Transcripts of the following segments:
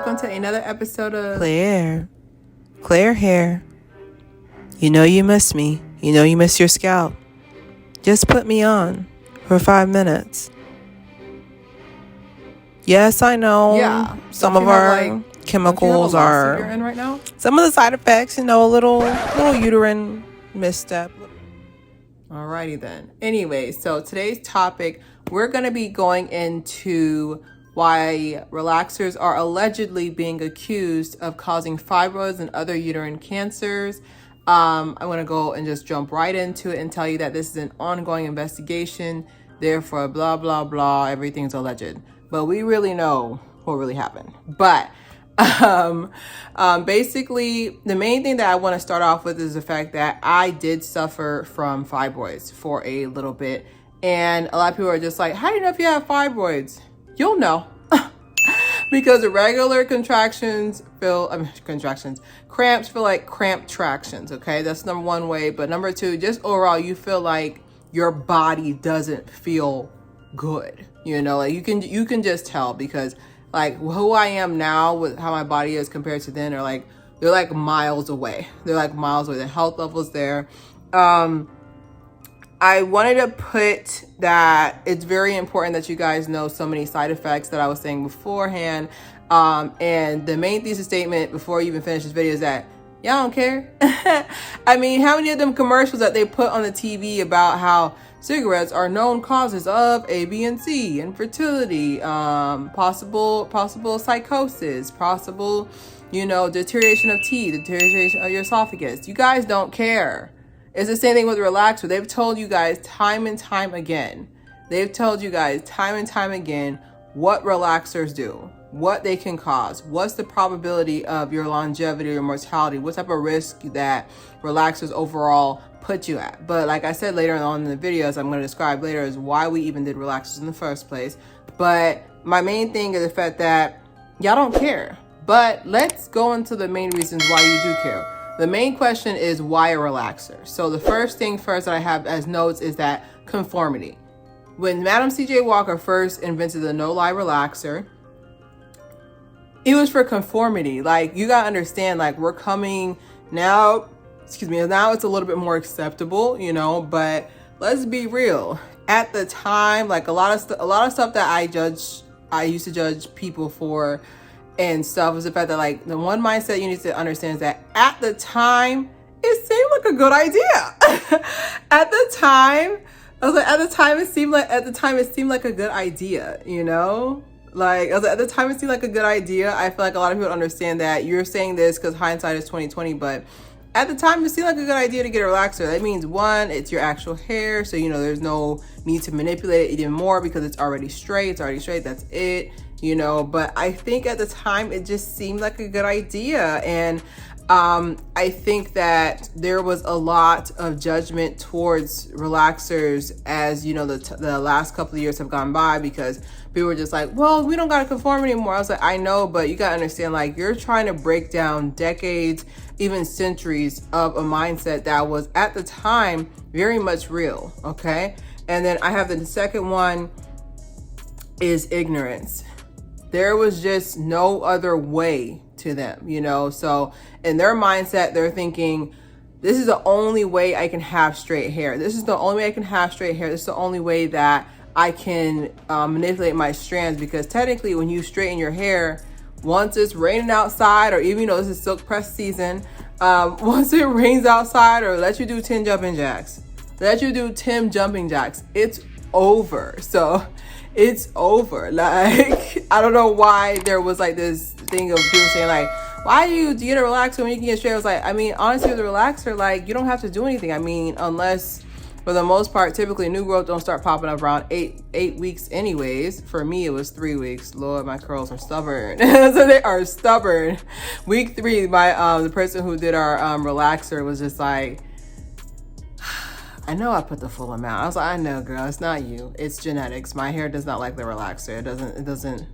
welcome to another episode of Claire Haire. You know you miss me. You know you miss your scalp. Just put me on for 5 minutes. Yes, I know. Yeah. Some of our chemicals are you're in right now? some of the side effects. A little uterine misstep. Alrighty then. Anyway, so today's topic, we're going to be going into why relaxers are allegedly being accused of causing fibroids and other uterine cancers. I'm going to go and just jump right into it and tell you that this is an ongoing investigation. Therefore, blah, blah, blah, everything's alleged. But we really know what really happened. But basically, the main thing that I want to start off with is the fact that I did suffer from fibroids for a little bit. And a lot of people are just like, how do you know if you have fibroids? You'll know. Because the regular cramps feel like cramp tractions, okay? That's number one way. But number two, just overall, you feel like your body doesn't feel good. Like you can just tell, because like who I am now with how my body is compared to then they're like miles away. The health level's there. I wanted to put that it's very important that you guys know so many side effects that I was saying beforehand. And the main thesis statement before you even finish this video is that y'all don't care. I mean, how many of them commercials that they put on the TV about how cigarettes are known causes of A, B, and C, infertility, possible psychosis, possible, deterioration of teeth, deterioration of your esophagus. You guys don't care. It's the same thing with relaxer. They've told you guys time and time again what relaxers do, what they can cause, what's the probability of your longevity or mortality, what type of risk that relaxers overall put you at. But like I said later on in the videos, I'm going to describe later is why we even did relaxers in the first place. But my main thing is the fact that y'all don't care. But let's go into the main reasons why you do care. The main question is why a relaxer? So the first thing that I have as notes is that conformity. When Madam C.J. Walker first invented the no-lie relaxer, it was for conformity. Like, you gotta understand, like, we're coming now, now it's a little bit more acceptable, but let's be real. At the time, like a lot of stuff that I used to judge people for and stuff was the fact that, like, the one mindset you need to understand is that at the time, it seemed like a good idea. At the time it seemed like a good idea, Like, at the time it seemed like a good idea. I feel like a lot of people understand that you're saying this because hindsight is 2020, but at the time it seemed like a good idea to get a relaxer. That means, one, it's your actual hair, so there's no need to manipulate it even more because it's already straight. That's it. But I think at the time it just seemed like a good idea. And I think that there was a lot of judgment towards relaxers as, the last couple of years have gone by, because people were just like, well, we don't got to conform anymore. I was like, I know, but you got to understand, like, you're trying to break down decades, even centuries of a mindset that was at the time very much real. Okay. And then I have the second one is ignorance. There was just no other way to them, So in their mindset, they're thinking, this is the only way I can have straight hair. This is the only way that I can manipulate my strands, because technically when you straighten your hair, once it's raining outside, or even, this is silk press season, once it rains outside, or let you do 10 jumping jacks, it's over. So it's over. Like, I don't know why there was like this thing of people saying like, why do you get a relaxer when you can get straight? I was like, I mean, honestly, with a relaxer, like, you don't have to do anything. I mean, unless, for the most part, typically new growth don't start popping up around eight weeks anyways. For me, it was 3 weeks. Lord, my curls are stubborn. So they are stubborn. Week 3, the person who did our relaxer was just like, I know I put the full amount. I was like, I know, girl, it's not you. It's genetics. My hair does not like the relaxer.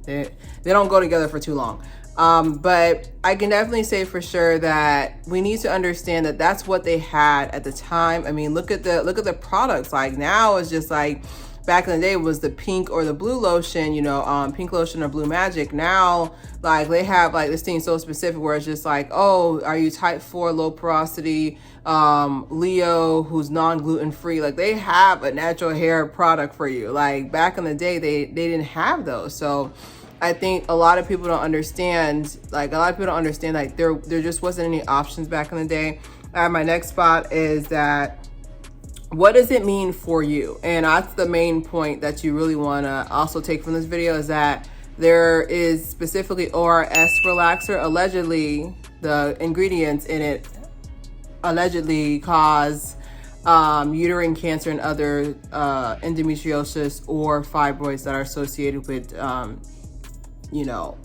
They don't go together for too long. But I can definitely say for sure that we need to understand that that's what they had at the time. I mean, look at the products. Like, now it's just like back in the day was the pink or the blue lotion, pink lotion or blue magic. Now, like, they have like this thing so specific where it's just like, oh, are you type 4 low porosity, Leo, who's non-gluten free? Like, they have a natural hair product for you. Like, back in the day, they didn't have those. So I think a lot of people don't understand, like there just wasn't any options back in the day. My next spot is that, what does it mean for you? And that's the main point that you really want to also take from this video, is that there is specifically ORS relaxer. Allegedly, the ingredients in it allegedly cause uterine cancer and other endometriosis or fibroids that are associated with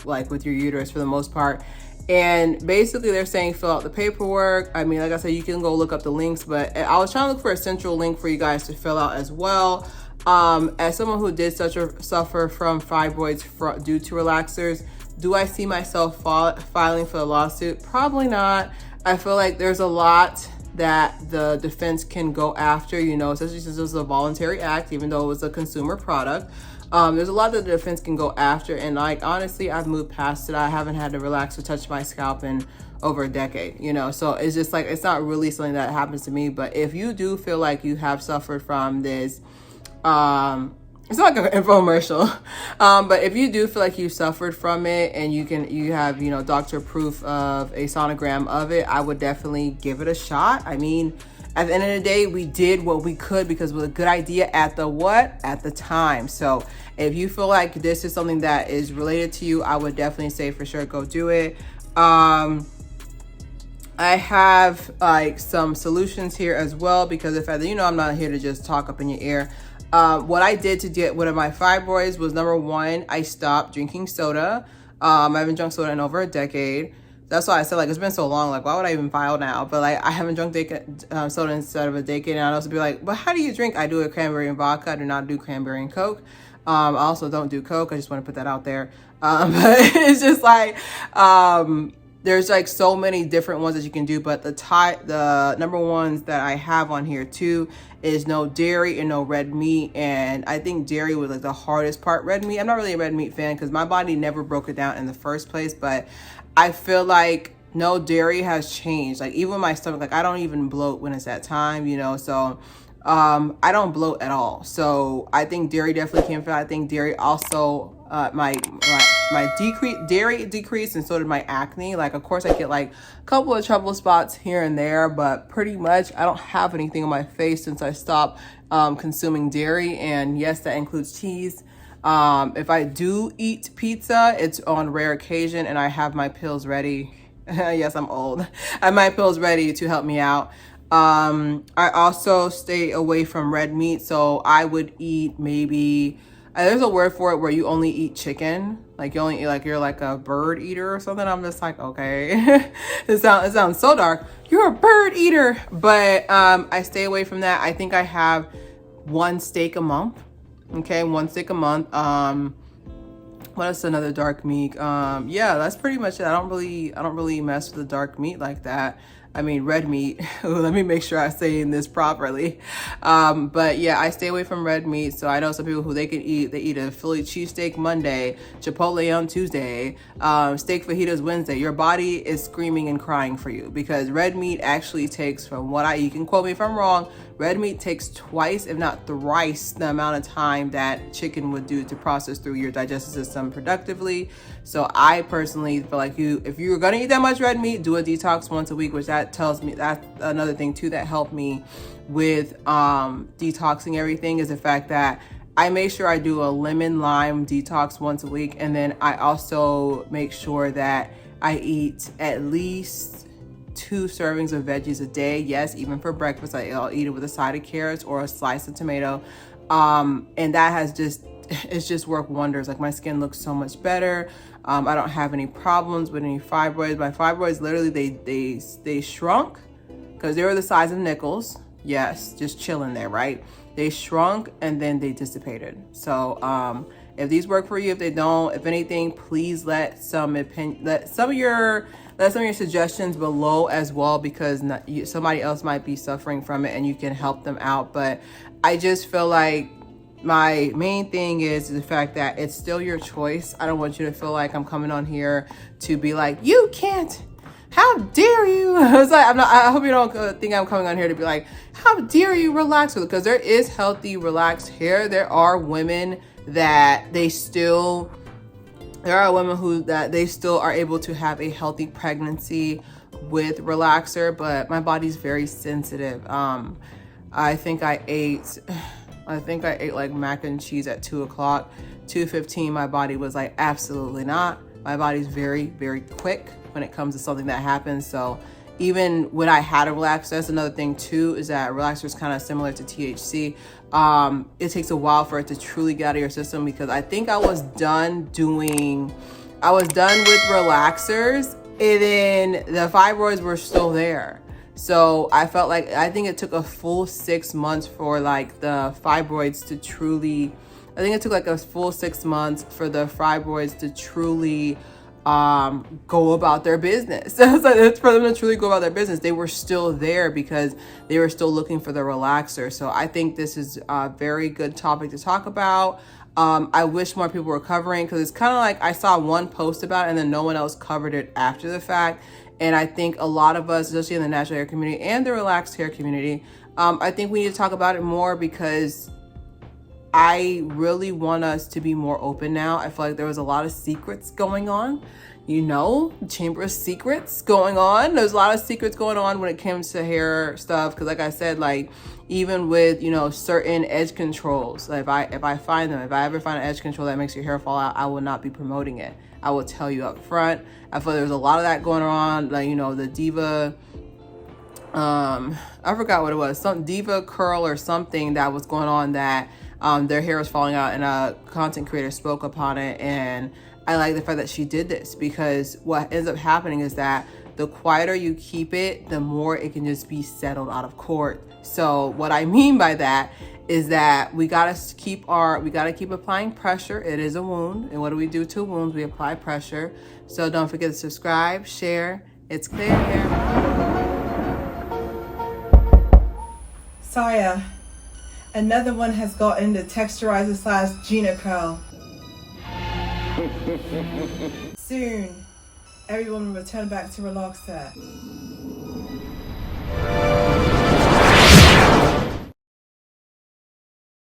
like with your uterus for the most part. And basically they're saying fill out the paperwork. I mean, like I said, you can go look up the links, but I was trying to look for a central link for you guys to fill out as well. As someone who did suffer from fibroids due to relaxers, do I see myself filing for a lawsuit? Probably not. I feel like there's a lot that the defense can go after, especially since it was a voluntary act, even though it was a consumer product. There's a lot that the defense can go after, and like, honestly, I've moved past it. I haven't had a relaxer touch my scalp in over a decade, so it's just like, it's not really something that happens to me. But if you do feel like you have suffered from this, it's not like an infomercial, but if you do feel like you suffered from it and you have, doctor proof of a sonogram of it, I would definitely give it a shot. I mean, at the end of the day, we did what we could because it was a good idea at the time. So if you feel like this is something that is related to you, I would definitely say for sure go do it. I have like some solutions here as well, because if I'm not here to just talk up in your ear. What I did to get rid of my fibroids was, number one, I stopped drinking soda. I haven't drunk soda in over a decade. That's why I said, like, it's been so long, like, why would I even file now? But like, I haven't drunk soda instead of a decade. And I'd also be like, but how do you drink? I do a cranberry and vodka. I do not do cranberry and Coke. I also don't do Coke. I just want to put that out there. But it's just like, there's like so many different ones that you can do, but the number ones that I have on here too is no dairy and no red meat. And I think dairy was like the hardest part. Red meat, I'm not really a red meat fan because my body never broke it down in the first place, but I feel like no dairy has changed. Like, even my stomach, like, I don't even bloat when it's that time, so I don't bloat at all. So I think dairy definitely came from. I think dairy also my dairy decreased, and so did my acne. Like, of course I get like a couple of trouble spots here and there, but pretty much I don't have anything on my face since I stopped consuming dairy. And yes, that includes cheese. If I do eat pizza, it's on rare occasion, and I have my pills ready. Yes, I'm old. I have my pills ready to help me out. I also stay away from red meat. So I would eat maybe, there's a word for it where you only eat chicken. Like, you only eat, like, you're like a bird eater or something. I'm just like, okay, it sounds so dark. You're a bird eater. But, I stay away from that. I think I have one steak a month. Okay. One steak a month. What else? Another dark meat. Yeah, that's pretty much it. I don't really mess with the dark meat like that. I mean, red meat. Let me make sure I'm saying this properly. But yeah, I stay away from red meat. So I know some people who they eat a Philly cheesesteak Monday, Chipotle on Tuesday, steak fajitas Wednesday. Your body is screaming and crying for you, because red meat actually takes, from what you can quote me if I'm wrong, red meat takes twice, if not thrice, the amount of time that chicken would do to process through your digestive system productively. So I personally feel like if you're gonna eat that much red meat, do a detox once a week, which that tells me, that's another thing too that helped me with detoxing everything, is the fact that I make sure I do a lemon lime detox once a week. And then I also make sure that I eat at least 2 servings of veggies a day. Yes, even for breakfast, I'll eat it with a side of carrots or a slice of tomato. And that has just worked wonders. Like, my skin looks so much better. I don't have any problems with any fibroids. My fibroids, literally, they shrunk because they were the size of nickels. Yes, just chilling there, right? They shrunk and then they dissipated. So if these work for you, if they don't, if anything, please let some of your suggestions below as well, because somebody else might be suffering from it and you can help them out. But I just feel like my main thing is the fact that it's still your choice. I don't want you to feel like I'm coming on here to be like, you can't, how dare you? It's like, I hope you don't think I'm coming on here to be like, how dare you relax with it? Because there is healthy, relaxed hair. There are women that they still are able to have a healthy pregnancy with relaxer, but my body's very sensitive. I think I ate like mac and cheese at 2 o'clock. 2:15, my body was like, absolutely not. My body's very, very quick when it comes to something that happens. So even when I had a relaxer, that's another thing too, is that relaxer is kind of similar to THC. It takes a while for it to truly get out of your system, because I think I was done with relaxers, and then the fibroids were still there. So I think it took a full 6 months for like the fibroids to truly, I think it took like a full 6 months for the fibroids to truly go about their business. So it's for them to truly go about their business. They were still there because they were still looking for the relaxer. So I think this is a very good topic to talk about. I wish more people were covering, because it's kind of like I saw one post about it and then no one else covered it after the fact. And I think a lot of us, especially in the natural hair community and the relaxed hair community, I think we need to talk about it more, because I really want us to be more open now. I feel like there was a lot of secrets going on, Chamber of Secrets going on. There's a lot of secrets going on when it comes to hair stuff. Because like I said, like even with, certain edge controls, like if I find them, if I ever find an edge control that makes your hair fall out, I will not be promoting it. I will tell you up front. I feel there's a lot of that going on. Like, the Diva, I forgot what it was, some Diva curl or something that was going on, that their hair was falling out, and a content creator spoke upon it. And I like the fact that she did this, because what ends up happening is that the quieter you keep it, the more it can just be settled out of court. So what I mean by that is that we gotta keep applying pressure. It is a wound, and what do we do to wounds? We apply pressure. So don't forget to subscribe, share. It's Claire Haire. Saya, another one has gotten the texturizer / Gina curl. Soon, everyone will return back to relaxer.